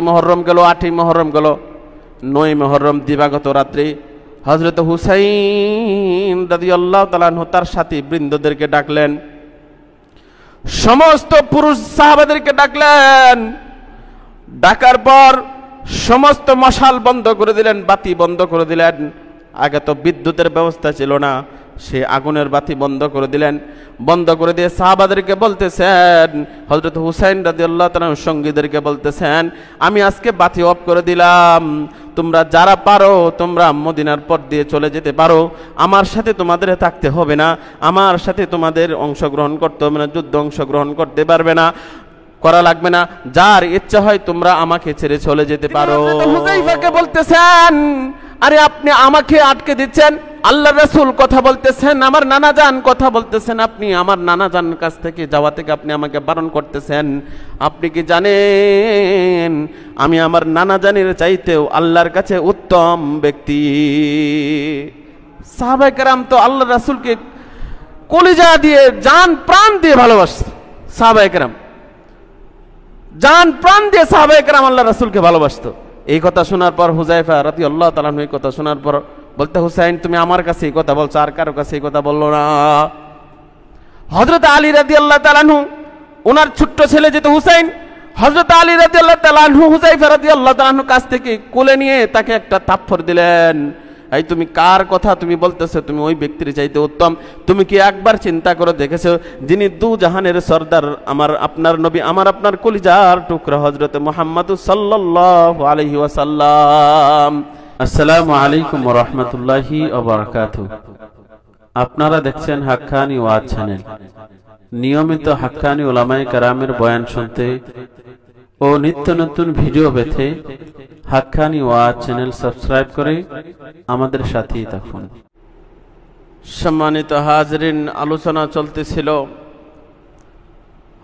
মুহররম গেল, 8ই মুহররম গেল, 9ই মুহররম দিবাগত রাত্রি হযরত হুসাইন রাদিয়াল্লাহু তাআলা আনহু তার সাথী বৃন্দদেরকে ডাকলেন, সমস্ত পুরুষ সাহাবাদেরকে ডাকলেন। ডাকার পর সমস্ত মশাল বন্ধ করে দিলেন, বাতি বন্ধ করে দিলেন। আগে তো বিদ্যুতের ব্যবস্থা ছিল না, সে আগুনের বাতি বন্ধ করে দিলেন। বন্ধ করে দিয়ে সাহাবাদেরকে বলতেছেন, হযরত হুসাইন রাদিয়াল্লাহু তাআলা সঙ্গীদেরকে বলতেছেন, আমি আজকে বাতি অফ করে দিলাম, তোমরা যারা পারো তোমরা মদিনার পথ দিয়ে চলে যেতে পারো, আমার সাথে তোমাদের থাকতে হবে না, আমার সাথে তোমাদের অংশগ্রহণ করতে হবে না, যুদ্ধ অংশগ্রহণ করতে পারবে না, করা লাগবে না, যার ইচ্ছা হয় তোমরা আমাকে ছেড়ে চলে যেতে পারো। হুযায়ফাকে বলতেছেন, আরে আপনি আমাকে আটকে দিচ্ছেন, আল্লাহর রাসূল কথা বলতেছেন, আমার নানা জান কথা বলতেছেন, আপনি আমার নানা জান কাছ থেকে যাওয়া থেকে আপনি আমাকে বারণ করতেছেন। আপনি কি জানেন আমি আমার নানা জানের চাইতেও আল্লাহর কাছে উত্তম ব্যক্তি? সাহাবায়ে কেরাম তো আল্লাহর রাসূলকে কলিজা দিয়ে জান প্রাণ দিয়ে ভালোবাসত। সাহাবায়ে কেরাম জান প্রাণ দিয়ে সাহাবায়ে কেরাম আল্লাহর রাসূলকে ভালোবাসত। এই কথা শোনার পর হুযায়ফা রাদিয়াল্লাহু তাআলা এই কথা শোনার পর বলতে, হুসাইন তুমি আমার কাছে এই কথা বলছো, আর কারো কাছে এই কথা বললো না। হযরত আলী রাদিয়াল্লাহু তাআলা ওনার ছোট্ট ছেলে যেহেতু হুসাইন, হযরত আলী রাদিয়াল্লাহু তাআলা হুযায়ফা রাদিয়াল্লাহু তাআলা কাছ থেকে কোলে নিয়ে তাকে একটা থাপ্পড় দিলেন। এই তুমি কার কথা তুমি বলতেছো? তুমি ওই ব্যক্তির চাইতে উত্তম। তুমি কি একবার চিন্তা করে দেখেছো যিনি দু জাহানের সর্দার, আমার আপনার নবী, আমার আপনার কলিজার টুকরা হযরত মুহাম্মদ সাল্লাল্লাহু আলাইহি ওয়াসাল্লাম। আসসালামু আলাইকুম ওয়া রাহমাতুল্লাহি ওয়া বারাকাতুহু। আপনারা দেখছেন হাক্কানি ওয়াজ চ্যানেল। নিয়মিত হাক্কানি উলামায়ে কেরামের বয়ান শুনতে ও নিত্য নতুন ভিডিও পেতে হাক্কানি ওয়াজ চ্যানেল সাবস্ক্রাইব করে আমাদের সাথেই থাকুন। সম্মানিত হাজরিন, আলোচনা চলতেছিল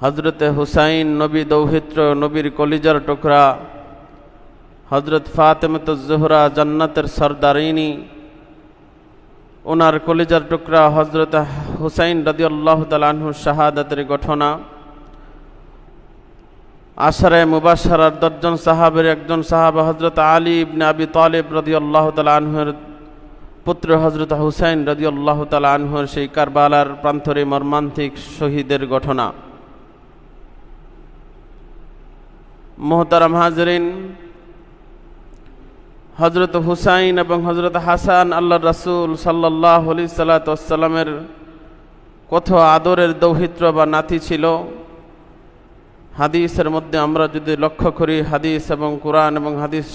হযরতে হুসাইন নবী দৌহিত্র, নবীর কলিজার টুকরা, হযরত ফাতেমাতুজ জোহরা জান্নাতের সরদারিনী, ওনার কলিজার টুকরা হযরত হুসাইন রাদিয়াল্লাহু তাআলা আনহুর শাহাদাতের ঘটনা। আশারে মুবাশশারার 10 জন সাহাবের একজন সাহাবা হযরত আলী ইবনে আবি তালিব রাদিয়াল্লাহু তাআলা আনহুর পুত্র হযরত হুসাইন রাদিয়াল্লাহু তাআলা আনহুর সেই কারবালার প্রান্তরে মর্মান্তিক শহীদের ঘটনা। মুহতারাম হাজরিন, হযরত হুসাইন এবং হযরত হাসান আল্লাহর রাসূল সাল্লাল্লাহু আলাইহি সাল্লামের কত আদরের দৌহিত্র বা নাতি ছিল। হাদিসের মধ্যে আমরা যদি লক্ষ্য করি, হাদিস এবং কোরআন এবং হাদিস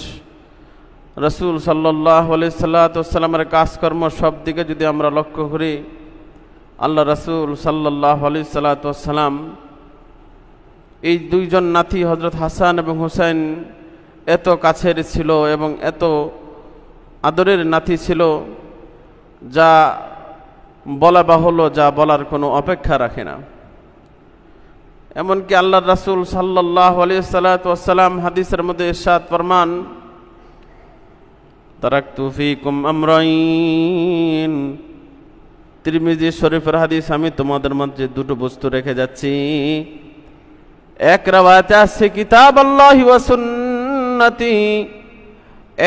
রাসূল সাল্লাল্লাহু আলাইহি সাল্লামের কাজকর্ম সব দিকে যদি আমরা লক্ষ্য করি, আল্লাহ রাসূল সাল্লাল্লাহু আলাইহি সাল্লাম এই দুইজন নাতি হযরত হাসান এবং হুসাইন এত কাছের ছিল এবং এত আদরের নাতি ছিল যা বলা বাহুল্য, যা বলার কোনো অপেক্ষা রাখে না। এমনকি আল্লাহর রাসূল সাল্লাল্লাহু আলাইহি সাল্লাম হাদিসের মধ্যে ইরশাদ ফরমান, তারাকতু ফীকুম আমরাইন, তিরমিজি শরীফের হাদিস, আমি তোমাদের মধ্যে দুটো বস্তু রেখে যাচ্ছি। এক রাওয়ায়াতে আছে কিতাবাল্লাহি ওয়া সুন্নতি,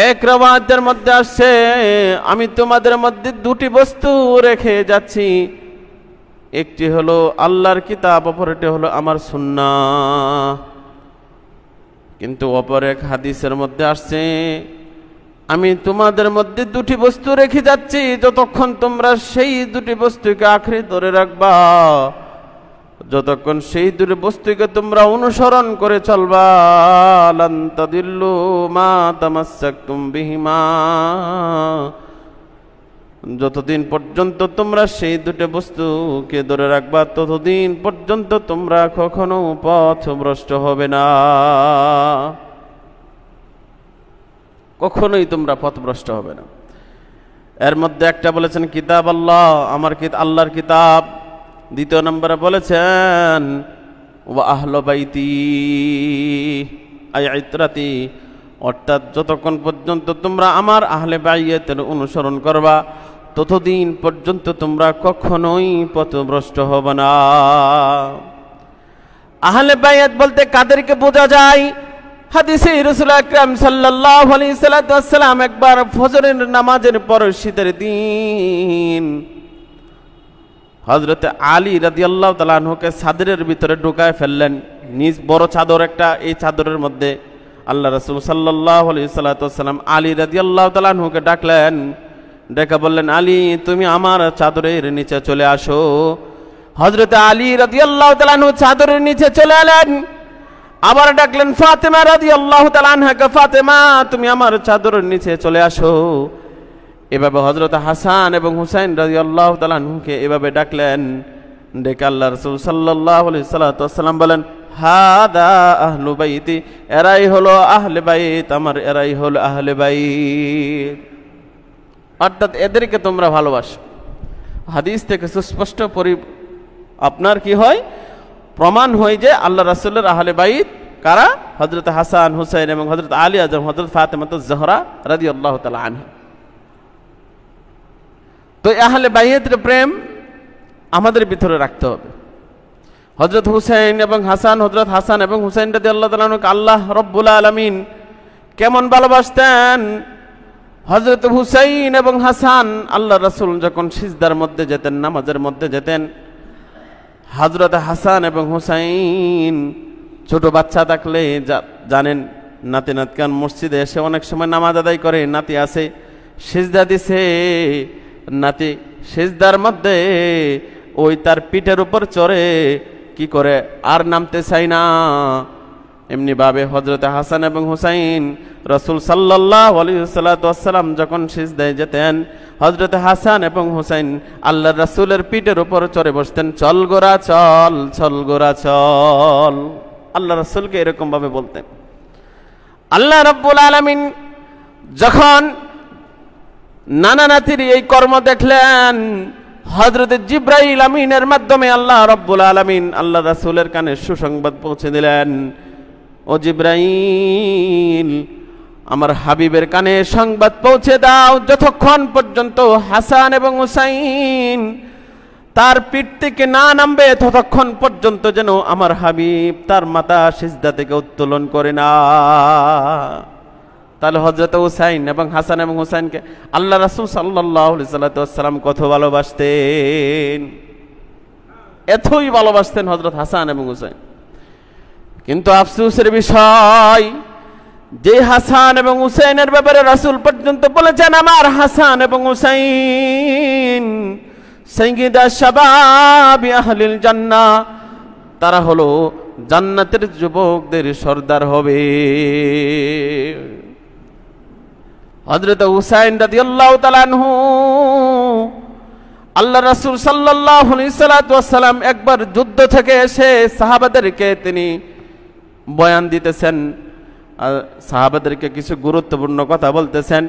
এক রাওয়ায়াতের মধ্যে আসছে আমি তোমাদের মধ্যে দুটি বস্তু রেখে যাচ্ছি, একটি হলো আল্লাহর কিতাব, অপরটি হলো আমার সুন্নাহ। কিন্তু অপর এক হাদিসের মধ্যে আসছে আমি তোমাদের মধ্যে দুটি বস্তু রেখে যাচ্ছি, যতক্ষণ তোমরা সেই দুটি বস্তুকে আঁকড়ে ধরে রাখবা, যতক্ষণ সেই দুটি বস্তুকে তোমরা অনুসরণ করে চলবা, লান তাদিল্লু মা তামাসসাকতুম বিহিমা, যতদিন পর্যন্ত তোমরা সেই দুটো বস্তুকে ধরে রাখবা ততদিন পর্যন্ত তোমরা কখনো পথভ্রষ্ট হবে না, কখনোই তোমরা পথভ্রষ্ট হবে না। এর মধ্যে একটা বলেছেন কিতাব আল্লাহ, আমার আল্লাহর কিতাব। দ্বিতীয় নম্বরে বলেছেন ওয়া আহলু বাইতি আই ইতরাতি, অর্থাৎ যতক্ষণ পর্যন্ত তোমরা আমার আহলে বাইতের অনুসরণ করবা ততদিন পর্যন্ত তোমরা কখনোই পথভ্রষ্ট হবে না। আহলে বাইত বলতে কাদেরকে বোঝা যায়? হাদিসে রাসূল আকরাম সাল্লাল্লাহু আলাইহি সাল্লাম একবার ফজরের নামাজের পর শীতের দিন হযরত আলী রাদিয়াল্লাহু তাআলা আনহুকে চাদরের ভিতরে ঢুকায় ফেললেন। নিজ বড় চাদর একটা, এই চাদরের মধ্যে আল্লাহ রাসূল সাল্লাল্লাহু আলাইহি সাল্লাম আলী রাদিয়াল্লাহু তাআলা আনহুকে ডাকলেন, ডেকে বললেন, আলী তুমি আমার চাদরের নিচে চলে আসো। হযরত আলী রাদিয়াল্লাহু তাআলা আনহু চাদরের নিচে চলে এলেন। আবার ডাকলেন ফাতেমা রাদিয়াল্লাহু তাআলা আনহাকে, ফাতেমা তুমি আমার চাদরের নিচে চলে আসো। এভাবে হযরত হাসান এবং হুসাইন রাদিয়াল্লাহু তাআলা আনহুকে এভাবে ডাকলেন। ডেকে আল্লাহ রাসূল সাল্লাল্লাহু আলাইহি সাল্লাম বলেন, হাদা আহলু বাইতি, এরাই হলো আহলে বাইত আমার, এরাই হলো আহলে বাইত, অর্থাৎ এদেরকে তোমরা ভালোবাসো। হাদিস থেকে সুস্পষ্ট আপনার কি হয়, প্রমাণ হয় যে আল্লাহ রাসূলের আহলে বাইত কারা? হযরত হাসান হুসাইন এবং হযরত আলী আযম হযরত ফাতেমাতুজ জোহরা রাদিয়াল্লাহু তাআলা আনহা। তো আহলে বাইতের প্রেম আমাদের ভিতরে রাখতে হবে। হযরত হুসাইন এবং হাসান, হযরত হাসান এবং হুসাইন রাদিয়াল্লাহু তাআলা আনহুকে আল্লাহ রাব্বুল আলামিন কেমন ভালোবাসতেন। হযরত হুসাইন এবং হাসান আল্লাহ রাসূল যখন সিজদার মধ্যে যেতেন, নামাজের মধ্যে যেতেন, হযরত হাসান এবং হুসাইন ছোট বাচ্চা থাকলে জানেন নাতি নাতকান মসজিদে এসে অনেক সময় নামাজ আদায় করে, নাতি আছে সিজদা দিছে, নাতি সিজদার মধ্যে ওই তার পিঠের উপর চড়ে কি করে আর নামতে চাই না। এমনি ভাবে হযরত হাসান এবং হুসাইন রাসূল সাল্লাল্লাহু আলাইহি ওয়াসাল্লাম যখন সিজদায় যেতেন, হযরত হাসান এবং হুসাইন আল্লাহর রাসূলের পিঠের উপর চড়ে বসতেন, চল গোরা চল, চল গোরা চল। আল্লাহ রাসূলকে এরকম ভাবে বলতেন। আল্লাহ রাব্বুল আলামিন যখন নানা নাতির এই কর্ম দেখলেন, হযরত জিবরাইল আমিনের মাধ্যমে আল্লাহ রাব্বুল আলামিন আল্লাহ রাসূলের কানে সুসংবাদ পৌঁছে দিলেন, ও জিবরাইল আমার হাবিবের কানে সংবাদ পৌঁছে দাও, যতক্ষণ পর্যন্ত হাসান এবং হুসাইন তার পিঠ থেকে না নামবে ততক্ষণ পর্যন্ত যেন আমার হাবিব তার মাথা সিজদা থেকে উত্তোলন করে না। তাহলে হযরত হুসাইন এবং হাসান এবং হুসাইনকে আল্লাহ রাসূল সাল্লাল্লাহু আলাইহি ওয়াসাল্লাম কত ভালোবাসতেন, এতই ভালোবাসতেন হযরত হাসান এবং হুসাইন। কিন্তু আফসোসের বিষয়, যে হাসান এবং হুসাইনের ব্যাপারে রাসূল পর্যন্ত বলেছেন আমার হাসান এবং হুসাইন সাইয়্যিদা শাবাবি আহলিল জান্নাহ, তারা হলো জান্নাতের যুবকদের সর্দার হবে। হযরত হুসাইন রাদিয়াল্লাহু তাআলা আনহু আল্লাহ রাসূল সাল্লাল্লাহু আলাইহি ওয়াসাল্লাম একবার যুদ্ধ থেকে এসে সাহাবাদেরকে তিনি বয়ান দিতেছেন, সাহাবাদেরকে কিছু গুরুত্বপূর্ণ কথা বলতেছেন।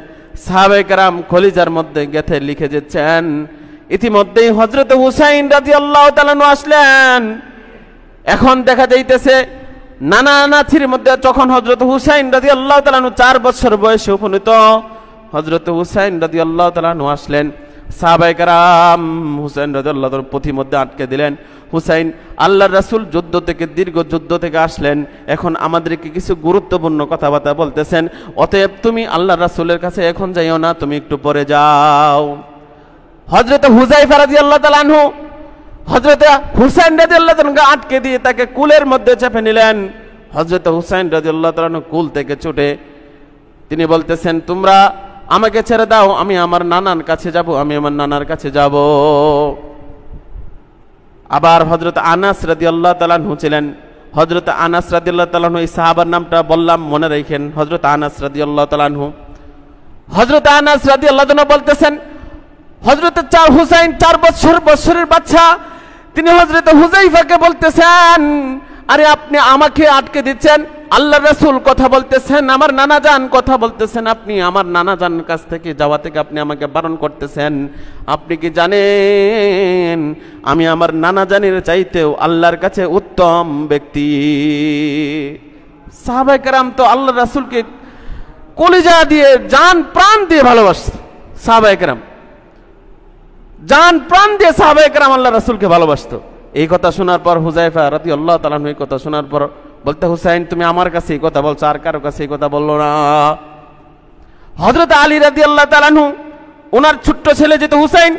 সাহাবায়ে কেরাম খলিজার মধ্যে গেঁথে লিখে দিচ্ছেন। ইতিমধ্যেই হযরত হুসাইন রাদিয়াল্লাহু তাআলা আনহু আসলেন। এখন দেখা যাইতেছে নানা নাতির মধ্যে যখন হযরত হুসাইন রাদিয়াল্লাহু তাআলা আনহু 4 বছর বয়সে উপনীত, হযরত হুসাইন রাদিয়াল্লাহু তাআলা আনহু আসলেন। সাহাবায়ে কেরাম হুসাইন রাদিয়াল্লাহু তাআলা পথির মধ্যে আটকে দিলেন। হুসাইন আল্লাহর রাসূল যুদ্ধ থেকে দীর্ঘ যুদ্ধ থেকে আসলেন, এখন আমাদেরকে কিছু গুরুত্বপূর্ণ কথাবার্তা বলতেছেন, অতএব তুমি আল্লাহর রাসূলের কাছে এখন যাইও না, তুমি একটু পরে যাও। হযরত হুযায়ফা রাদিয়াল্লাহু তাআলা আনহু হযরত হুসাইন রাদিয়াল্লাহু তাআলাকে আটকে দিয়ে তাকে কুলের মধ্যে চেপে নিলেন। হযরত হুসাইন রাদিয়াল্লাহু তাআলা আনহু কুল থেকে ছুটে তিনি বলতেছেন, তোমরা আমাকে ছেড়ে দাও, আমি আমার নানার কাছে যাব, আমি আমার নানার কাছে যাব। আবার হযরত আনাস রাদিয়াল্লাহু তাআলা আনহু ছিলেন। হযরত আনাস রাদিয়াল্লাহু তাআলা আনহু, এই সাহাবার নামটা বললাম মনে রাখেন, হযরত আনাস রাদিয়াল্লাহু তাআলা আনহু। হযরত আনাস রাদিয়াল্লাহু তাআলা বলতেছেন, হযরত হুসাইন 4 বছরের বাচ্চা, তিনি হযরত হুযায়ফাকে বলতেছেন, আরে আপনি আমাকে আটকে দিচ্ছেন, আল্লাহর রাসূল কথা বলতেছেন, আমার নানা জান কথা বলতেছেন, আপনি আমার নানা জানের কাছ থেকে যাওয়া থেকে আপনি আমাকে বারণ করতেছেন। আপনি কি জানেন আমি আমার নানা জানের চাইতেও আল্লাহর কাছে উত্তম ব্যক্তি। সাহাবায়ে কেরাম তো আল্লাহর রাসূলকে কলিজা দিয়ে জান প্রাণ দিয়ে ভালোবাসত। সাহাবায়ে কেরাম জান প্রাণ দিয়ে সাহাবায়ে কেরাম আল্লাহর রাসূলকে ভালোবাসত। এই কথা শোনার পর হুযায়ফা রাদিয়াল্লাহু তাআলা আনহু এই কথা শোনার পর বলতে হুসাইন তুমি আমার কাছে এই কথা বলছো, আর কারো কাছে এই কথা বললো না। হযরত আলী রাদিয়াল্লাহু তাআলা আনহু ওনার ছোট্ট ছেলে যেহেতু হুসাইন,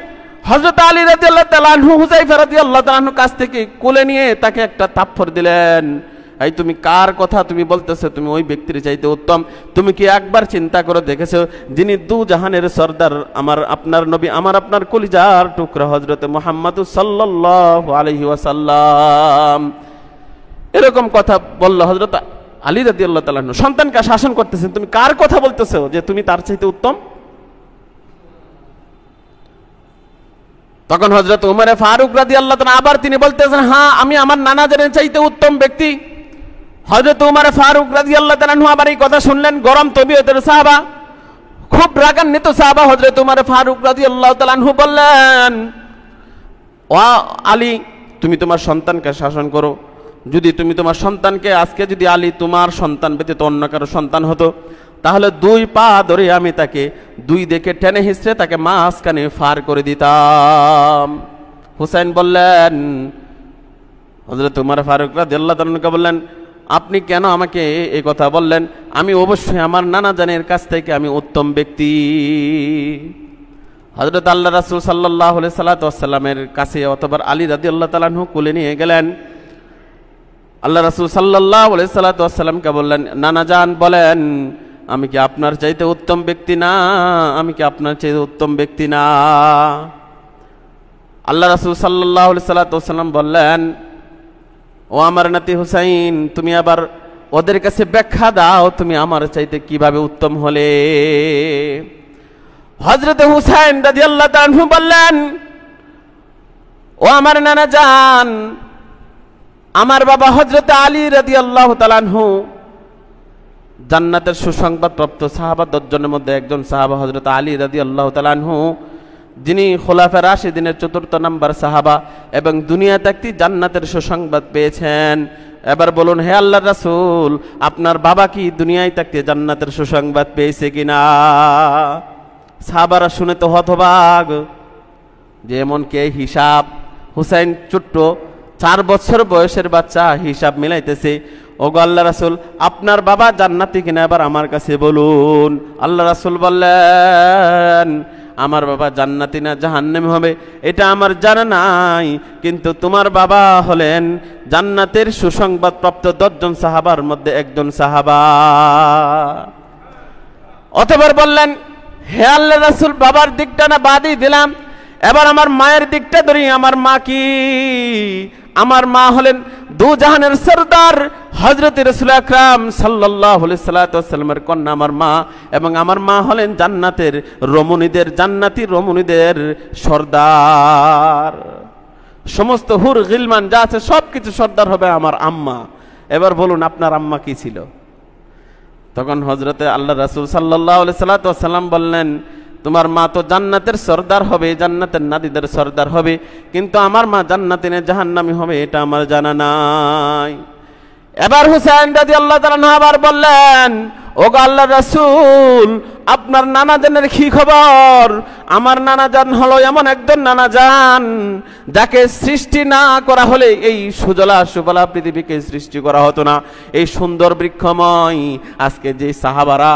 হযরত আলী রাদিয়াল্লাহু তাআলা আনহু হুযায়ফা রাদিয়াল্লাহু তাআলা আনহু কাছ থেকে কোলে নিয়ে তাকে একটা থাপ্পড় দিলেন। এই তুমি কার কথা তুমি বলতেছো, তুমি ওই ব্যক্তির চাইতে উত্তম। তুমি কি একবার চিন্তা করে দেখেছো যিনি দু জাহানের সর্দার, আমার আপনার নবী, আমার আপনার কলিজার টুকরা হযরত মুহাম্মদ সাল্লাল্লাহু আলাইহি ওয়াসাল্লাম। এরকম কথা বলল হযরত আলী রাদিয়াল্লাহু তাআলা আনহু। সন্তানকে শাসন করতেছেন, তুমি কার কথা বলতেছো যে তুমি তার চাইতে উত্তম? তখন হযরত উমর ফারুক রাদিয়াল্লাহু তাআলা আবার তিনি বলতেছেন, হ্যাঁ আমি আমার নানা জানের চাইতে উত্তম ব্যক্তি। হযরত উমর ফারুক রাদিয়াল্লাহু তাআলা আনহু আবার এই কথা শুনলেন। গরম তবিয়তের সাহাবা, খুব রাগান্বিত সাহাবা হযরত উমর ফারুক রাদিয়াল্লাহু তাআলা আনহু বললেন, ও আলী তুমি তোমার সন্তানকে শাসন করো। যদি তুমি তোমার সন্তানকে, আজকে যদি আলী তোমার সন্তান ব্যতীত অন্য কারো সন্তান হতো, তাহলে দুই পা ধরে আমি তাকে দুই দিকে টেনে হিঁচড়ে তাকে মাঝখানে ফার করে দিতাম। হুসাইন বললেন, হযরত উমর ফারুক রাদিয়াল্লাহু তাআলা আনহু বললেন, আপনি কেন আমাকে এই কথা বললেন? আমি অবশ্যই আমার নানা জানের কাছ থেকে আমি উত্তম ব্যক্তি। হযরত আল্লাহ রাসূল সাল্লাল্লাহু আলাইহি ওয়াসাল্লামের কাছে অতঃপর আলী রাদিয়াল্লাহু তাআলা আনহু কোলে নিয়ে গেলেন। আল্লাহ রাসূল সাল্লাল্লাহু আলাইহি ওয়াসাল্লামকে বললেন, নানা জান বলেন, আমি কি আপনার চাইতে উত্তম ব্যক্তি না? আমি কি আপনার চাইতে উত্তম ব্যক্তি না? আল্লাহ রাসূল সাল্লাল্লাহু আলাইহি ওয়াসাল্লাম বললেন, ও আমার নাতি হুসাইন, তুমি আবার ওদের কাছে ব্যাখ্যা দাও তুমি আমার চাইতে কিভাবে উত্তম হলে। হযরত হুসাইন রাদিয়াল্লাহু তাআলা আনহু বললেন, ও আমার নানা জান, আমার বাবা হযরত আলী রাদিয়াল্লাহু তাআলা আনহু জান্নাতের সুসংবাদ প্রাপ্ত সাহাবা 10 জনের মধ্যে একজন সাহাবা হযরত আলী রাদিয়াল্লাহু তাআলা আনহু, যিনি খোলাফায়ে রাশিদিনের 4th নাম্বার সাহাবা এবং দুনিয়া থাকতে জান্নাতের সুসংবাদ পেয়েছেন। এবার বলুন, হে আল্লাহর রাসূল, আপনার বাবা কি দুনিয়ায় থাকতে জান্নাতের সুসংবাদ পেয়েছে কিনা? সাহাবারা শুনে তো হতবাক, যে এমন কে হিসাব। হুসাইন ছোট্ট 4 বছর বয়সের বাচ্চা, হিসাব মিলাইতেছে। ওগো আল্লাহ রাসূল, আপনার বাবা জান্নাতি কিনা এবার আমার কাছে বলুন। আল্লাহ রাসূল বললেন, আমার বাবা জান্নাতি না জাহান্নামী হবে এটা আমার জানা নাই, কিন্তু তোমার বাবা হলেন জান্নাতের সুসংবাদ প্রাপ্ত 10 জন সাহাবার মধ্যে একজন সাহাবা। অতঃপর বললেন, হে আল্লাহ রাসূল, বাবার দিকটা না বাদই দিলাম, এবার আমার মায়ের দিকটা ধরি। আমার মা কি? আমার মা হলেন দু জাহানের সরদার হযরত রাসূল আকরাম সাল্লাল্লাহু আলাইহি ওয়াসাল্লামের কন্যা আমার মা, এবং আমার মা হলেন জান্নাতের রমণীদের, জান্নাতি রমণীদের সরদার। সমস্ত হুর গিলমান যা আছে সবকিছু সরদার হবে আমার আম্মা। এবার বলুন আপনার আম্মা কি ছিল? তখন হযরতে আল্লাহ রাসূল সাল্লাল্লাহু আলাইহি ওয়াসাল্লাম বললেন, তোমার মা তো জান্নাতের সরদার হবে, জান্নাতের নারীদের সরদার হবে, কিন্তু আমার মা জান্নাতে না জাহান্নামী হবে এটা আমার জানা নাই। এবার হুসাইন রাদিয়াল্লাহু তাআলা আবার বললেন, ওগো আল্লাহর রাসূল, আপনার নানা জানের কি খবর? আমার নানা জান হলো এমন একজন নানা জান যাকে সৃষ্টি না করা হলে এই সুজলা সুফলা পৃথিবীকে সৃষ্টি করা হতো না। এই সুন্দর বৃক্ষময় আজকে যে সাহাবারা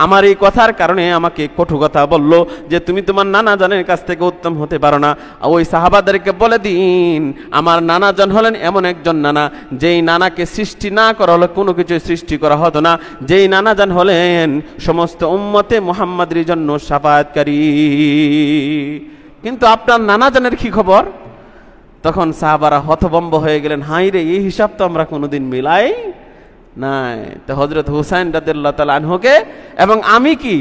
আমার এই কথার কারণে আমাকে কটু কথা বলল যে তুমি তোমার নানা জানের কাছ থেকে উত্তম হতে পারো না, ওই সাহাবাদেরকে বলে দিন আমার নানা জান হলেন এমন একজন নানা যেই নানাকে সৃষ্টি না করা হলে কোনো কিছু সৃষ্টি করা হতো না, যেই নানা জান হলেন সমস্ত উম্মতে মুহাম্মাদের জন্য শাফায়াতকারী। কিন্তু আপনার নানা জানের কি খবর? তখন সাহাবারা হতভম্ব হয়ে গেলেন, হাই রে, এই হিসাব তো আমরা কোনোদিন মিলাই নাই। তো হযরত হুসাইন রাদিয়াল্লাহু তাআলা আনহুকে এবং আমি কি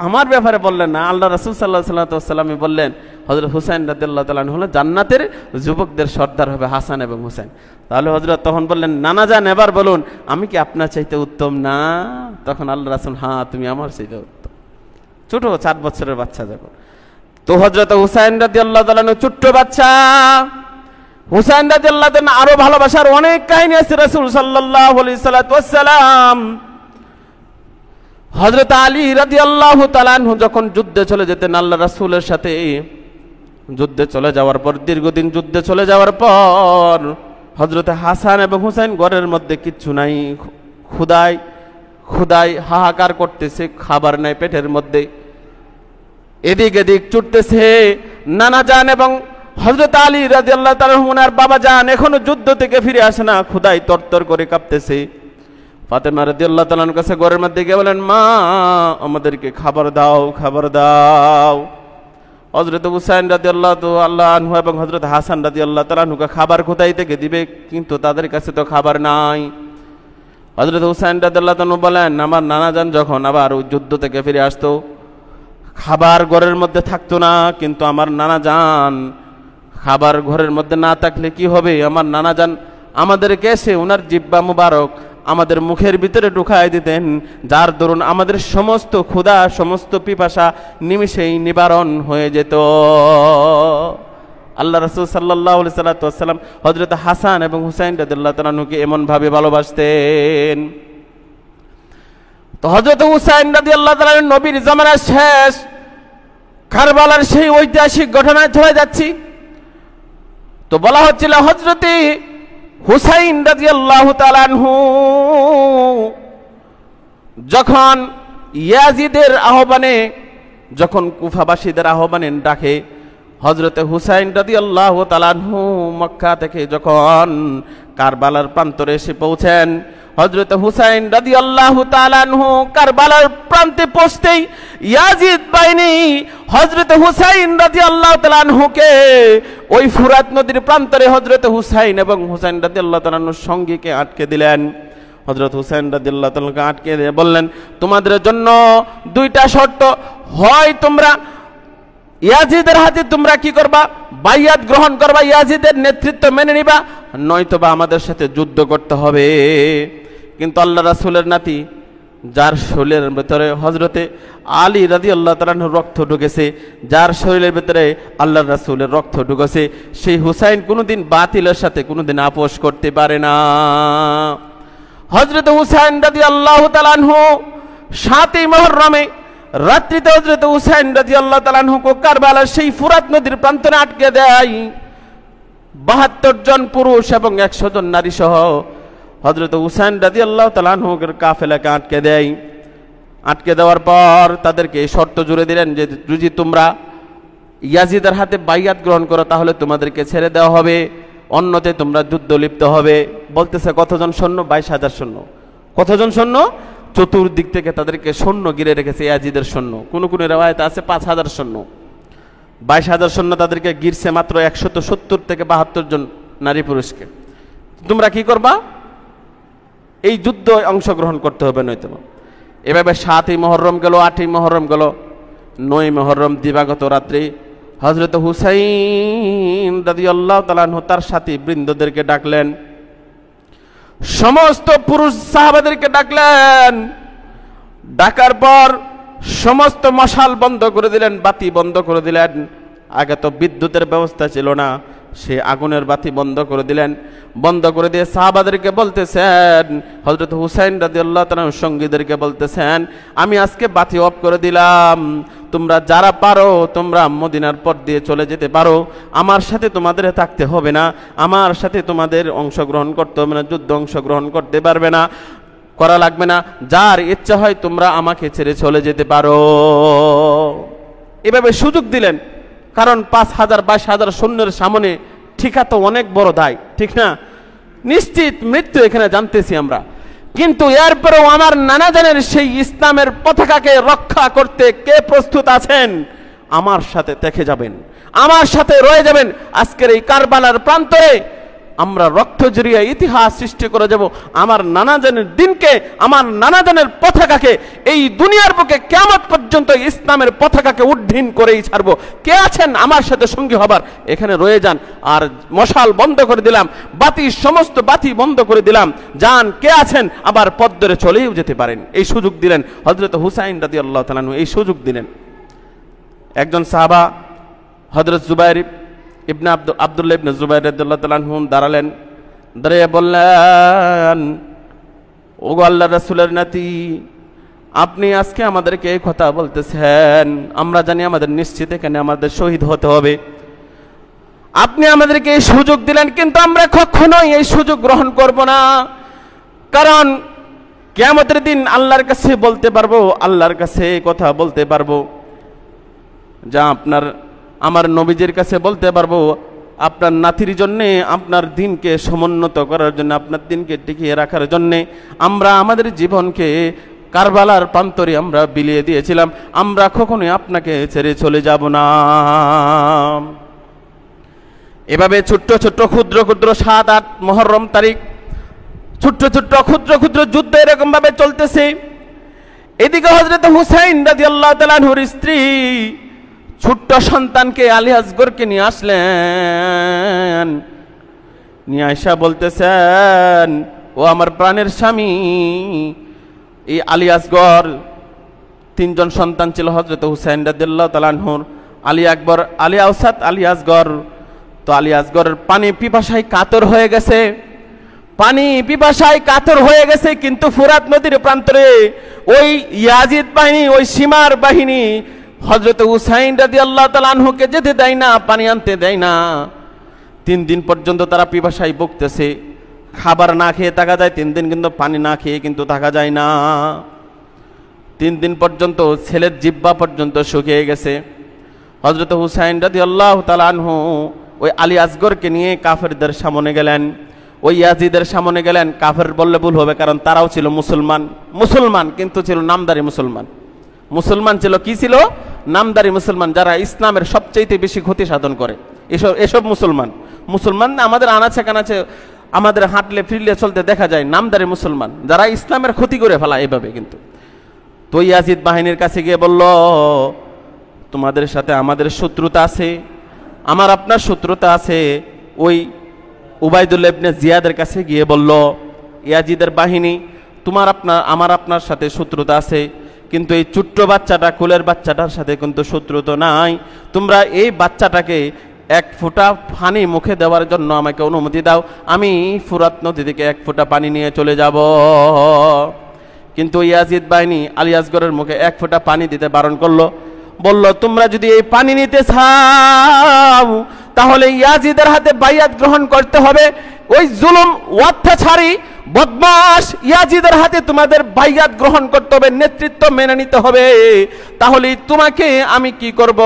আমার ব্যাপারে বললেন না, আল্লাহ রাসূল সাল্লাল্লাহু আলাইহি ওয়াসাল্লাম বললেন হযরত হুসাইন রাদিয়াল্লাহু তাআলা আনহু হলো জান্নাতের যুবকদের সর্দার হবে হাসান এবং হুসাইন। তাহলে হযরত তখন বললেন, নানা জান এবার বলুন আমি কি আপনার চাইতে উত্তম না? তখন আল্লাহ রাসূল, হ্যাঁ তুমি আমার চাইতে উত্তম। ছোট 4 বছরের বাচ্চা যখন। তো হযরত হুসাইন রাদিয়াল্লাহু তাআলা আনহু ছোট্ট বাচ্চা, হুসাইন রাদিয়াল্লাহু তাআলা আরো ভালোবাসার অনেক কাহিনী আছে রাসূল সাল্লাল্লাহু আলাইহি ওয়াসাল্লাম। হযরত আলী রাদিয়াল্লাহু তাআলা আনহু যখন যুদ্ধে চলে যেতেন আল্লাহ রাসূলের সাথে, যুদ্ধে চলে যাওয়ার পর দীর্ঘদিন যুদ্ধে চলে যাওয়ার পর হযরতে হাসান এবং হুসাইন ঘরের মধ্যে কিচ্ছু নাই, ক্ষুধায় ক্ষুধায় হাহাকার করতেছে, খাবার নাই পেটের মধ্যে, এদিক এদিক ছুটতেছে। নানা জান এবং হযরত আলী রাদিয়াল্লাহু তাআলা ওনার বাবা জান এখনো যুদ্ধ থেকে ফিরে আসে না, ক্ষুধায় তরতর করে কাঁপতেছে। ফাতেমা রাদিয়াল্লাহু তাআলার কাছে ঘরের মধ্যে গিয়ে বলেন, মা আমাদেরকে খাবার দাও, খাবার দাও। হযরত হুসাইন রাদিয়াল্লাহু আনহু এবং হযরত হাসান রাদিয়াল্লাহু তাআলা আনহুকে খাবার কোথায় থেকে দিবে, কিন্তু তাদের কাছে তো খাবার নাই। হযরত হুসাইন রাদিয়াল্লাহু আনহু বলেন, আমার নানা জান যখন আবার ওই যুদ্ধ থেকে ফিরে আসতো, খাবার ঘরের মধ্যে থাকতো না, কিন্তু আমার নানা জান খাবার ঘরের মধ্যে না থাকলে কি হবে, আমার নানা জান আমাদেরকে এসে ওনার জিহ্বা মুবারক আমাদের মুখের ভিতরে ঢুকায় দিতেন, যার দরুন আমাদের সমস্ত ক্ষুধা সমস্ত পিপাসা নিমিষেই নিবারণ হয়ে যেত। আল্লাহ রাসূল সাল্লাল্লাহু আলাইহি ওয়াসাল্লাম হযরত হাসান এবং হুসাইন রাদিয়াল্লাহু তাআলা আনহুকে এমন ভাবে ভালোবাসতেন। তো হযরত হুসাইন রাদিয়াল্লাহু তাআলা নবীর জামানা শেষ, কারবালার সেই ঐতিহাসিক ঘটনায় চলে যাচ্ছি। তো বলা হচ্ছিল হযরত হুসাইন রাদিয়াল্লাহু তাআলা আনহু যখন ইয়াজিদের আহ্বানে, যখন কুফাবাসীদের আহ্বানে ডাকে, হযরতে হুসাইন রাদিয়াল্লাহু তাআলা আনহু মক্কা থেকে যখন কারবালার প্রান্তরে এসে পৌঁছেন, হযরতে হুসাইন রাদিয়াল্লাহু তাআলা আনহু কারবালার প্রান্তে পৌঁছতেই ইয়াজিদ বাহিনী হযরতে হুসাইন রাদিয়াল্লাহু তাআলা আনহুকে ওই ফুরাত নদীর প্রান্তরে হযরতে হুসাইন এবং হুসাইন রাদিয়াল্লাহু তাআলা আনহুর সঙ্গীকে আটকে দিলেন। হযরত হুসাইন রাদিয়াল্লাহু তাআলাকে আটকে দিয়ে বললেন, তোমাদের জন্য দুইটা শর্ত, হয় তোমরা ইয়াজিদের হাতে তোমরা কি করবা, বাইয়াত গ্রহণ করবা, ইয়াজিদের নেতৃত্ব মেনে নিবা, নয়তোবা আমাদের সাথে যুদ্ধ করতে হবে। কিন্তু আল্লাহ রাসূলের নাতি, যার শরীরের ভিতরে হযরতে আলী রাদিয়াল্লাহু তাআলা আনহুর রক্ত ঢুকেছে, যার শরীরের ভিতরে আল্লাহর রাসূলের রক্ত ঢুকেছে, সেই হুসাইন কোনোদিন বাতিলের সাথে কোনোদিন আপোষ করতে পারে না। হযরতে হুসাইন রাদিয়াল্লাহু তাআলা আনহু ৭ই মুহররমে রাত্রিতে হযরত হুসাইন রাদিয়াল্লাহু তাআলা আনহুকে কারবালার সেই ফুরাত নদীর প্রান্তরে আটকে দেয়। ৭২ জন পুরুষ এবং ১০০ জন নারী সহ হযরত হুসাইন রাদিয়াল্লাহু তাআলা আনহুর কাফেলাকে আটকে দেয়। আটকে দেওয়ার পর তাদেরকে এই শর্ত জুড়ে দিলেন যে যদি তোমরা ইয়াজিদের হাতে বাইয়াত গ্রহণ করো তাহলে তোমাদেরকে ছেড়ে দেওয়া হবে, অন্যতে তোমরা যুদ্ধ লিপ্ত হবে। বলতেছে কতজন সৈন্য? ২২,০০০ সৈন্য। কতজন সৈন্য? চতুর্দিক থেকে তাদেরকে সৈন্য ঘিরে রেখেছে ইয়াজিদের সৈন্য। কোন কোন রিওয়ায়াতে আছে ৫,০০০ সৈন্য। ২২,০০০ সৈন্য তাদেরকে ঘিরছে মাত্র ১৭০ থেকে ৭২ জন নারী পুরুষকে। তোমরা কি করবা? এই যুদ্ধ অংশগ্রহণ করতে হবে নয়তো। এভাবে ৭ই মুহররম গেল, ৮ই মুহররম গেল, ৯ই মুহররম দিবাগত রাত্রি হযরত হুসাইন রাদিয়াল্লাহু তাআলা আনহু তার সাথী বৃন্দদেরকে ডাকলেন, সমস্ত পুরুষ সাহাবাদেরকে ডাকলেন। ডাকার পর সমস্ত মশাল বন্ধ করে দিলেন, বাতি বন্ধ করে দিলেন। আগে তো বিদ্যুতের ব্যবস্থা ছিল না, সে আগুনের বাতি বন্ধ করে দিলেন। বন্ধ করে দিয়ে সাহাবাদেরকে বলতেছেন, হযরত হুসাইন রাদিয়াল্লাহু তাআলা সঙ্গীদেরকে বলতেছেন, আমি আজকে বাতি অফ করে দিলাম, তোমরা যারা পারো তোমরা মদিনার পথ দিয়ে চলে যেতে পারো, আমার সাথে তোমাদের থাকতে হবে না, আমার সাথে তোমাদের অংশগ্রহণ করতে হবে না, যুদ্ধ অংশগ্রহণ করতে পারবে না, করা লাগবে না, যার ইচ্ছা হয় তোমরা আমাকে ছেড়ে চলে যেতে পারো। এভাবে সুযোগ দিলেন, কারণ ৫,০০০ ২২,০০০ সৈন্যের সামনে ঠিকা তো অনেক বড় দায়, ঠিক না? নিশ্চিত মৃত্যু এখানে জানতেছি আমরা, কিন্তু এরপরেও আমার নানা জানের সেই ইসলামের পতাকাকে রক্ষা করতে কে প্রস্তুত আছেন? আমার সাথে দেখে যাবেন, আমার সাথে রয়ে যাবেন। আজকের এই কারবালার প্রান্তরে আমরা রক্ত জড়িয়ে ইতিহাস সৃষ্টি করে যাব আমার নানা জানের দিনকে, আমার নানা জানের পতাকাকে। এই দুনিয়ার বুকে কিয়ামত পর্যন্ত ইসলামের পতাকাকে উড্ডীন করেই ছাড়বো। কে আছেন আমার সাথে সঙ্গী হবার? এখানে রয়ে যান। আর মশাল বন্ধ করে দিলাম, বাতি সমস্ত বাতি বন্ধ করে দিলাম, যান কে আছেন আবার পথ ধরে চলেও যেতে পারেন। এই সুযোগ দিলেন হযরত হুসাইন রাদিয়াল্লাহু তাআলা আনহু, এই সুযোগ দিলেন। একজন সাহাবা হযরত জুবাইর ইবনে আব্দুল্লাহ ইবনে জুবাইর রাদিয়াল্লাহু তাআলা আনহু দাঁড়ালেন, দাঁড়িয়ে বললেন, ওগো আল্লাহর রাসূলের নাতি, আপনি আজকে আমাদেরকে এই কথা বলতেছেন, আমরা জানি আমাদের নিশ্চিত এখানে আমাদের শহীদ হতে হবে, আপনি আমাদেরকে এই সুযোগ দিলেন, কিন্তু আমরা কখনোই এই সুযোগ গ্রহণ করব না। কারণ কিয়ামতের দিন আল্লাহর কাছে বলতে পারবো, আল্লাহর কাছে কথা বলতে পারবো, যা আমার নবীজির কাছে বলতে পারবো, আপনার নাতির জন্যে, আপনার দিনকে সমুন্নত করার জন্য, আপনার দিনকে টিকিয়ে রাখার জন্যে আমরা আমাদের জীবনকে কারবালার প্রান্তরে আমরা বিলিয়ে দিয়েছিলাম। আমরা কখনোই আপনাকে ছেড়ে চলে যাব না। এভাবে ছোট্ট ছোট্ট ক্ষুদ্র ক্ষুদ্র 7-8 মুহররম তারিখ ছোট্ট ছোট্ট ক্ষুদ্র ক্ষুদ্র যুদ্ধ এরকম ভাবে চলতেছে। এদিকে হযরত হুসাইন রাদিয়াল্লাহু তাআলা আনহুর স্ত্রী ছোট্ট সন্তানকে আলী আসগরকে নিয়ে আসলেন। নিয়ে আয়েশা বলতেছেন, ও আমার প্রাণের স্বামী, এই আলী আসগর 3 জন সন্তান ছিল হযরত হুসাইন রাদিয়াল্লাহু তাআলা আনহুর, আলী আকবর, আলী আওসাত, আলী আসগর। তো আলী আসগরের পানি পিপাসায় কাতর হয়ে গেছে, পানি পিপাসায় কাতর হয়ে গেছে। কিন্তু ফুরাত নদীর প্রান্তরে ওই ইয়াজিদ বাহিনী, ওই সীমার বাহিনী হযরত হুসাইন রাদিয়াল্লাহু তাআলা আনহুকে যেতে দেয় না, পানি আনতে দেয় না। 3 দিন পর্যন্ত তারা পিপাসায় ভুগতেছে। খাবার না খেয়ে থাকা যায়, 3 দিন কিন্তু পানি না খেয়ে কিন্তু থাকা যায় না। 3 দিন পর্যন্ত ছেলের জিহ্বা পর্যন্ত শুকিয়ে গেছে। হযরত হুসাইন রাদিয়াল্লাহু তাআলা আনহু ওই আলী আসগরকে নিয়ে কাফেরদের সামনে গেলেন, ওই ইয়াজিদের সামনে গেলেন। কাফের বললে ভুল হবে, কারণ তারাও ছিল মুসলমান, মুসলমান কিন্তু ছিল নামদারি মুসলমান। মুসলমান ছিল, কি ছিল? নামদারি মুসলমান, যারা ইসলামের সবচেয়ে বেশি ক্ষতি সাধন করে। এসব মুসলমান আমাদের আনাচে কানাচে, আমাদের হাঁটলে ফিরলে চলতে দেখা যায়, নামদারি মুসলমান যারা ইসলামের ক্ষতি করে ফেলা এভাবে। কিন্তু তো ইয়াজিদ বাহিনীর কাছে গিয়ে বলল, তোমাদের সাথে আমাদের শত্রুতা আছে, আমার আপনার শত্রুতা আছে। ওই উবাইদুল্লাহ ইবনে জিয়াদের কাছে গিয়ে বলল, ইয়াজিদের বাহিনী, আমার আপনার সাথে শত্রুতা আছে, কিন্তু এই ছোট্ট বাচ্চাটা, কোলের বাচ্চাটার সাথে কিন্তু শত্রুতা নাই। তোমরা এই বাচ্চাটাকে 1 ফোঁটা পানি মুখে দেওয়ার জন্য আমাকে অনুমতি দাও, আমি ফুরাত নদী থেকে 1 ফোঁটা পানি নিয়ে চলে যাব। কিন্তু ইয়াজিদ বাহিনী আলী আসগরের মুখে 1 ফোঁটা পানি দিতে বারণ করলো। বলল, তোমরা যদি এই পানি নিতে চাও তাহলে ইয়াজিদের হাতে বাইয়াত গ্রহণ করতে হবে। ওই জুলুম অত্যাচারী বদমাশ ইয়াজিদের হাতে তোমাদের বাইয়াত গ্রহণ করতে হবে, নেতৃত্ব মেনে নিতে হবে। তাহলে তোমাকে আমি কি করব?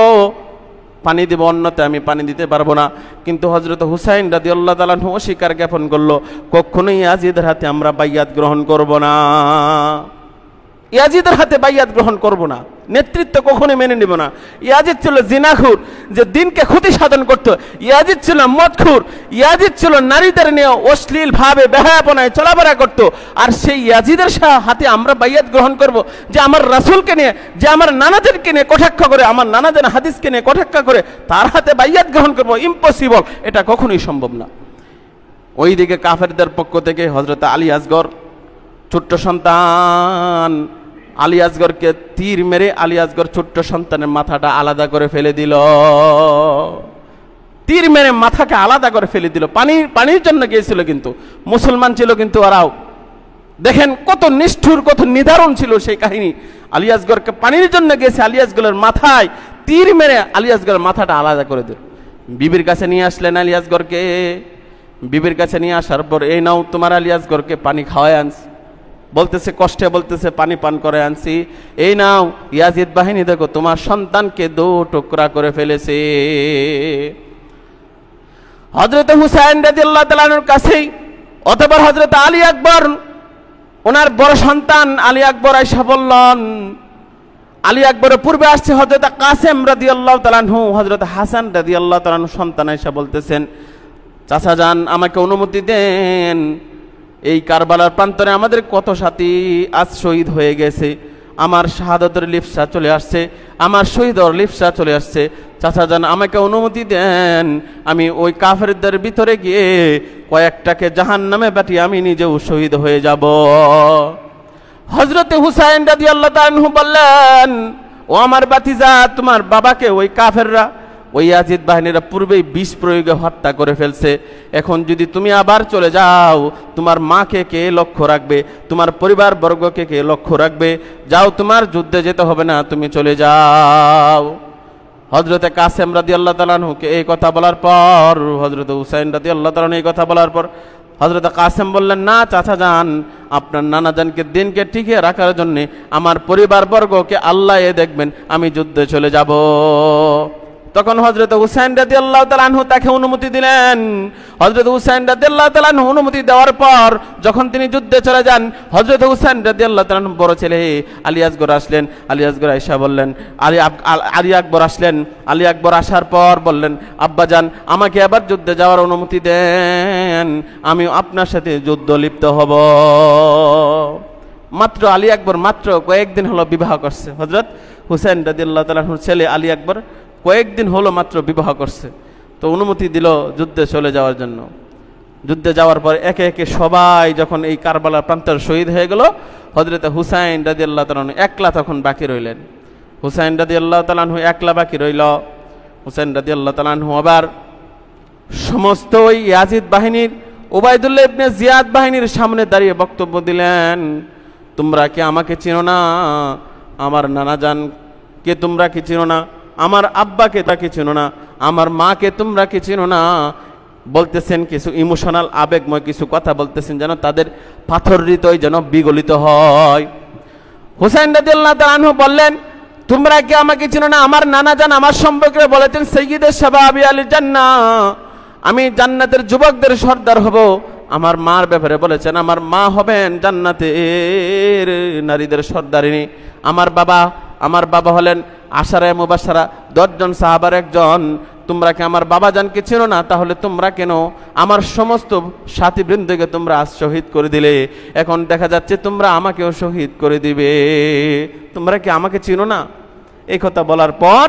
পানি দেব, অন্যতে আমি পানি দিতে পারবো না। কিন্তু হযরত হুসাইন রাদিয়াল্লাহু তাআলা আনহু অস্বীকার জ্ঞাপন করলো, কখনোই ইয়াজিদের হাতে আমরা বাইয়াত গ্রহণ করব না, ইয়াজিদের হাতে বাইয়াত গ্রহণ করব না, নেতৃত্ব কখনোই মেনে নিব না। ইয়াজিদ ছিল জিনাখুর, যে দিনকে ক্ষতি সাধন করত। ইয়াজিদ ছিল মদখুর, ইয়াজিদ ছিল নারীদের নিয়ে অশ্লীল ভাবে বেহায়াপনায় চলাফেরা করত। আর সেই ইয়াজিদের হাতে আমরা বাইয়াত গ্রহণ করব, যে আমার রাসূলকে নিয়ে, যে আমার নানাদেরকে নিয়ে কটাক্ষ করে, আমার নানাদের হাদিসকে নিয়ে কটাক্ষ করে, তার হাতে বাইয়াত গ্রহণ করব? ইম্পসিবল, এটা কখনোই সম্ভব না। ওইদিকে কাফেরদের পক্ষ থেকে হযরত আলী আসগর, ছোট্ট সন্তান আলী আসগরকে তীর মেরে আলী আসগর ছোট্ট সন্তানের মাথাটা আলাদা করে ফেলে দিল। তীর মেরে মাথাকে আলাদা করে ফেলে দিল। পানির জন্য গিয়েছিল, কিন্তু মুসলমান ছিল। কিন্তু ওরাও দেখেন কত নিষ্ঠুর, কত নিদারুণ ছিল সেই কাহিনী। আলী আসগরকে পানির জন্য গেছে, আলী আসগরের মাথায় তীর মেরে আলী আসগরের মাথাটা আলাদা করে দিল। বিবির কাছে নিয়ে আসলেন আলী আসগরকে। বিবির কাছে নিয়ে আসার পর, এই নাও তোমার আলী আসগরকে পানি খাওয়ায় আনছি। বলতেছে, কষ্টে বলতেছে, পানি পান করে আনছি। এই নাও, ইয়াজিদ বাহিনী দেখো তোমার সন্তানকে 2 টুকরা করে ফেলেছে। হযরত হুসাইন রাদিয়াল্লাহু তাআলা আনহুর কাছেই, অতঃপর হযরত আলী আকবর, ওনার বড় সন্তান আলী আকবর আয়েশা বললেন, আলী আকবরের পূর্বে আসছে হযরত কাসেম রাদিয়াল্লাহু তাআলা আনহু, হযরত হাসান রাদিয়াল্লাহু তাআলা আনহু সন্তান আয়েশা বলতেছেন, চাচা যান আমাকে অনুমতি দেন, এই কারবালার প্রান্তরে আমাদের কত সাথী আজ শহীদ হয়ে গেছে, আমার শাহাদাতের লিপসা চলে আসছে, আমার শহীদের লিপসা চলে আসছে। চাচা যান আমাকে অনুমতি দেন, আমি ওই কাফেরদের ভিতরে গিয়ে কয়েকটাকে জাহান্নামে পাঠিয়ে আমি নিজেও শহীদ হয়ে যাব। হযরত হুসাইন রাদিয়াল্লাহু তাআলা আনহু বললেন, ও আমার ভাতিজা, তোমার বাবাকে ওই কাফেররা, ওই ইয়াজিদ বাহিনীরা পূর্বেই বিষ প্রয়োগে হত্যা করে ফেলছে। এখন যদি তুমি আবার চলে যাও, তোমার মাকে কে লক্ষ্য রাখবে? তোমার পরিবার বর্গকে কে লক্ষ্য রাখবে? যাও, তোমার যুদ্ধে যেতে হবে না, তুমি চলে যাও। হযরতে কাসেম রাদিয়াল্লাহু তাআলা আনহুকে এই কথা বলার পর, হযরতে হুসাইন রাদিয়াল্লাহু তাআলা এই কথা বলার পর হযরতে কাসেম বললেন, না চাচা যান, আপনার নানা জানকে দিনকে টিকিয়ে রাখার জন্য আমার পরিবারবর্গকে আল্লাহ দেখবেন, আমি যুদ্ধে চলে যাব। তখন হযরত হুসাইন রাদিয়াল্লাহু তাআলা আনহু তাকে অনুমতি দিলেন। হযরত হুসাইন রাদিয়াল্লাহু তাআলা আনহু অনুমতি দেওয়ার পর যখন তিনি যুদ্ধে চলে যান, হযরত হুসাইন রাদিয়াল্লাহু তাআলা আনহু বড় ছেলে আলী আসগর আসলেন। আলী আসগর আয়েশা বললেন, আলী আকবর আসলেন। আলী আকবর আসার পর বললেন, আব্বাজান আমাকে আবার যুদ্ধে যাওয়ার অনুমতি দেন, আমি আপনার সাথে যুদ্ধ লিপ্ত হব। মাত্র আলী আকবর মাত্র কয়েকদিন হলো বিবাহ করছে। হযরত হুসাইন রাদিয়াল্লাহু তাআলা আনহুর ছেলে আলী আকবর কয়েকদিন হলো মাত্র বিবাহ করছে, তো অনুমতি দিল যুদ্ধে চলে যাওয়ার জন্য। যুদ্ধে যাওয়ার পর একে একে সবাই যখন এই কারবালার প্রান্তরে শহীদ হয়ে গেল, হযরত হুসাইন রাদিয়াল্লাহু তাআলা আনহু একলা তখন বাকি রইলেন। হুসাইন রাদিয়াল্লাহু তাআলা আনহু একলা বাকি রইল। হুসাইন রাদিয়াল্লাহু তাআলা আনহু আবার সমস্ত ওই ইয়াজিদ বাহিনীর, উবাইদুল্লাহ ইবনে জিয়াদ বাহিনীর সামনে দাঁড়িয়ে বক্তব্য দিলেন, তোমরা কি আমাকে চিনো না? আমার নানা জান কে তোমরা কি চিনো না? আমার আব্বাকে তাকে চিনো না? আমার মাকে তোমরা কি চিনো না? বলতেছেন কিছু ইমোশনাল আবেগময় কিছু কথা বলতেছেন, যেন তাদের পাথর হৃদয় যেন বিগলিত হয়। হুসাইন রাদিয়াল্লাহু তাআলা আনহু বললেন, তোমরা কি আমাকে চিনো না? আমার নানা জান আমার সম্পর্কে বলেছেন সাইয়্যিদুশ শাবাবি আলিল জান্নাহ, আমি জান্নাতের যুবকদের সর্দার হব। আমার মার ব্যাপারে বলেছেন, আমার মা হবেন জান্নাতের নারীদের সর্দারিনী। আমার বাবা হলেন আশারায়ে মুবাশশারা 10 জন সাহাবার একজন। তোমরা কি আমার বাবা জানকে চেনো না? তাহলে তোমরা কেন আমার সমস্ত সাথীবৃন্দকে তোমরা আজ শহীদ করে দিলে? এখন দেখা যাচ্ছে তোমরা আমাকেও শহীদ করে দিবে। তোমরা কি আমাকে চিনো না? এই কথা বলার পর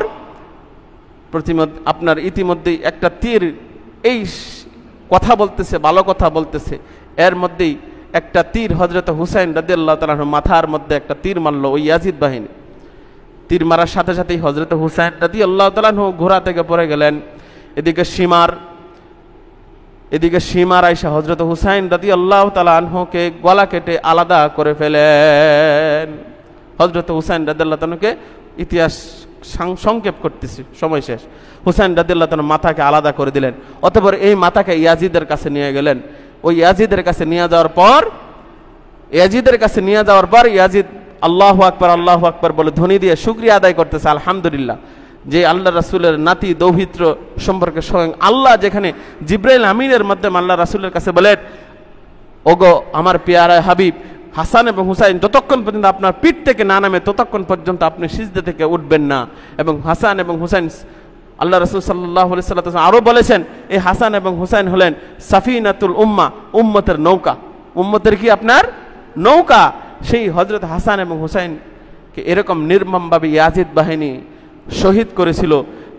আপনার ইতিমধ্যেই একটা তীর, এই কথা বলতেছে, ভালো কথা বলতেছে, এর মধ্যেই একটা তীর হযরত হুসাইন রাদিয়াল্লাহু তাআলা মাথার মধ্যে একটা তীর মারলো ওই ইয়াজিদ বাহিনী। তীর মারার সাথে সাথেই হযরত হুসাইন রাদিয়াল্লাহু তাআলা ঘোড়া থেকে পড়ে গেলেন। এদিকে সীমার আয়েশা হযরত হুসাইন রাদিয়াল্লাহু তাআলা আনহুকে গলা কেটে আলাদা করে ফেলেন। হযরত হুসাইন রাদিয়াল্লাহু তাআলাকে ইতিহাস সংক্ষেপ করতেছি, সময় শেষ। হুসাইন রাদিয়াল্লাহু তাআলা মাথাকে আলাদা করে দিলেন। অতঃপর এই মাথাকে ইয়াজিদের কাছে নিয়ে গেলেন। ওই ইয়াজিদের কাছে নিয়ে যাওয়ার পর ইয়াজিদ আল্লাহু আকবার বলে ধ্বনি দিয়ে শুকরিয়া আদায় করতেছে, আলহামদুলিল্লাহ, যে আল্লাহ রাসূলের নাতি দৌহিত্র সম্পর্কে স্বয়ং আল্লাহ যেখানে জিবরাইল আমিনের মাধ্যমে আল্লাহ রাসূলের কাছে বলেন, ওগো আমার পেয়ারা হাবিব হাসান এবং হুসাইন যতক্ষণ পর্যন্ত আপনার পিঠ থেকে না নামে ততক্ষণ পর্যন্ত আপনি সিজদা থেকে উঠবেন না। এবং হাসান এবং হুসাইন, আল্লাহ রাসূল সাল্লাল্লাহু আলাইহি ওয়াসাল্লাম আরো বলেছেন, এই হাসান এবং হুসাইন হলেন সাফিনাতুল উম্মাহ, উম্মতের নৌকা। উম্মতের কি? আপনার নৌকা। সেই হযরত হাসান এবং হুসাইনকে এরকম নির্মমভাবে ইয়াজিদ বাহিনী শহীদ করেছিল,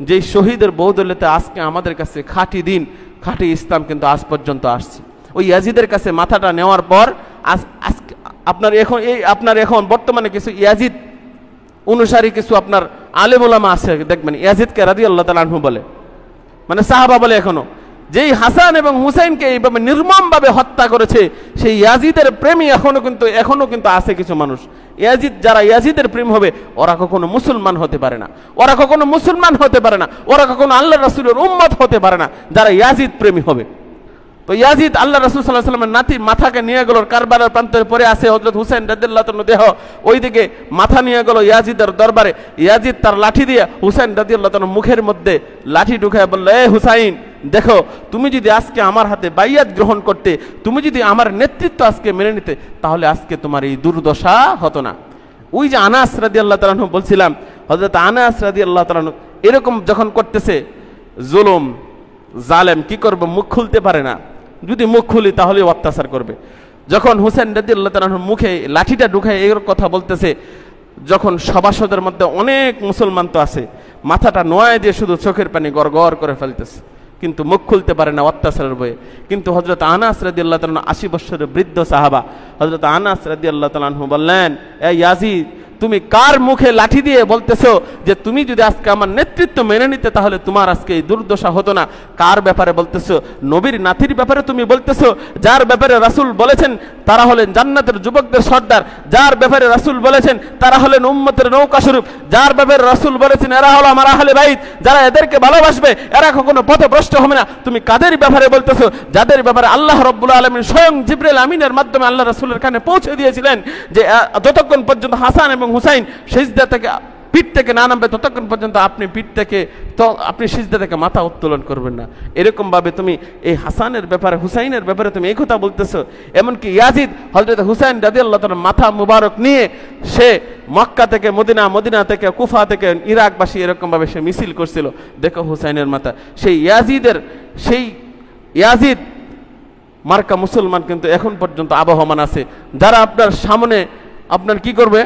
যেই শহীদের বদৌলতে আজকে আমাদের কাছে খাঁটি ইসলাম কিন্তু আজ পর্যন্ত আসছে। ওই ইয়াজিদের কাছে মাথাটা নেওয়ার পর আজকে আপনার এখন বর্তমানে কিছু ইয়াজিদ অনুসারী কিছু আপনার আলেম ওলামা আছে, দেখবেন ইয়াজিদকে রাদিয়াল্লাহু তাআলা আনহু বলে, মানে সাহাবা বলে। যেই হাসান এবং হুসাইনকে এইভাবে নির্মমভাবে হত্যা করেছে, সেই ইয়াজিদের প্রেমী এখনো কিন্তু আছে কিছু মানুষ। যারা ইয়াজিদের প্রেম হবে ওরা কখনো মুসলমান হতে পারে না, ওরা কখনো আল্লাহ রাসূলের উম্মত হতে পারে না, যারা ইয়াজিদ প্রেমী হবে। তো ইয়াজিদ আল্লাহ রাসূল সাল্লাল্লাহু আলাইহি ওয়াসাল্লামের নাতি মাথাকে নিয়ে গেল কারবালার প্রান্তরে পড়ে আছে হযরত হুসাইন রাদিয়াল্লাহু তাআলা দেহ, ওইদিকে মাথা নিয়ে গেল ইয়াজিদের দরবারে। ইয়াজিদ তার লাঠি দিয়ে হুসাইন রাদিয়াল্লাহু তাআলার মুখের মধ্যে লাঠি ঢুকায় বলল, এ হুসাইন, দেখো তুমি যদি আজকে আমার হাতে বাইয়াত গ্রহণ করতে, তুমি যদি আমার নেতৃত্ব আজকে মেনে নিতে, তাহলে আজকে তোমার এই দুর্দশা হতো না। ওই যে আনাস রাদিয়াল্লাহু তাআলা বলছিলাম, হযরত আনাস রাদিয়াল্লাহু তাআলা এরকম যখন করতেছে জুলুম জালেম, কি করব, মুখ খুলতে পারে না। যদি মুখ খুলি তাহলে অত্যাচার করবে। যখন হুসাইন রাদিয়াল্লাহু তাআলার মুখে লাঠিটা ঢুকায় এই কথা বলতেছে, যখন সভাসদের মধ্যে অনেক মুসলমান তো আছে, মাথাটা নোয়ায় দিয়ে শুধু চোখের পানি গড়গড় করে ফেলতেছে, কিন্তু মুখ খুলতে পারে না অত্যাচারের ভয়ে। কিন্তু হযরত আনাস রাদিয়াল্লাহু তাআলা 80 বছরের বৃদ্ধ সাহাবা, হযরত আনাস রাদিয়াল্লাহু তাআলা বললেন, এ ইয়াজিদ, তুমি কার মুখে লাঠি দিয়ে বলতেছো যে তুমি যদি আজকে আমার নেতৃত্ব মেনে নিতে তাহলে তোমার আজকে এই দুর্দশা হতো না? কার ব্যাপারে বলতেছো? নবীর নাতির ব্যাপারে তুমি বলতেছো, যার ব্যাপারে রাসূল বলেছেন তারা হলেন জান্নাতের যুবকদের সর্দার, যার ব্যাপারে রাসূল বলেছেন তারা হলেন উম্মতের নৌকা স্বরূপ, যার ব্যাপারে রাসূল বলেছেন এরা হলো আমার আহলে বাইত, যারা এদেরকে ভালোবাসবে এরা কখনো পথভ্রষ্ট হবে না। তুমি কাদের ব্যাপারে বলতেছো? যাদের ব্যাপারে আল্লাহ রাব্বুল আলামিন স্বয়ং জিবরাইল আমিনের মাধ্যমে আল্লাহ রাসূলের কানে পৌঁছে দিয়েছিলেন যে যতক্ষণ পর্যন্ত হাসান এবং হুসাইন সিজদা থেকে পিঠ থেকে না নামবে ততক্ষণ পর্যন্ত আপনি আপনি সিজদা থেকে মাথা উত্তোলন করবেন না। এরকম ভাবে তুমি এই হাসানের ব্যাপারে হুসাইনের ব্যাপারে তুমি এই কথা বলতেছো। এমনকি ইয়াজিদ হযরত হুসাইন রাদিয়াল্লাহু তাআলা মাথা মুবারক নিয়ে সে মক্কা থেকে মদিনা, মদিনা থেকে কুফা থেকে ইরাকবাসী এরকম ভাবে সে মিছিল করছিল। দেখো হুসাইনের মাথা, সেই ইয়াজিদ মার্কা মুসলমান কিন্তু এখন পর্যন্ত আবহমান আছে। যারা আপনার সামনে আপনার কি করবে?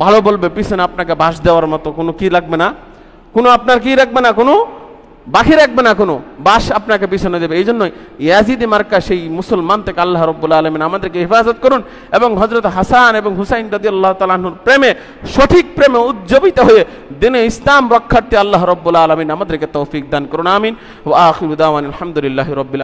ভালো বলবে, পিছনে আপনাকে বাস দেওয়ার মতো কোনো কি লাগবে না, কোনো আপনার কি রাখবে না, কোনো বাকি রাখবে না, কোনো বাস আপনাকে পিছনে দেবে। এই জন্যই ইয়াজিদি মার্কা সেই মুসলমান থেকে আল্লাহ রাব্বুল আলামিন আমাদেরকে হেফাজত করুন এবং হযরত হাসান এবং হুসাইন রাদিয়াল্লাহু তাআলা আনহুর প্রেমে, সঠিক প্রেমে উজ্জীবিত হয়ে দিনে ইসলাম রক্ষার্থে আল্লাহ রাব্বুল আলামিন আমাদেরকে তৌফিক দান করুন। আমিন। ওয়া আখিরু দাওয়ানা আলহামদুলিল্লাহি রাব্বিল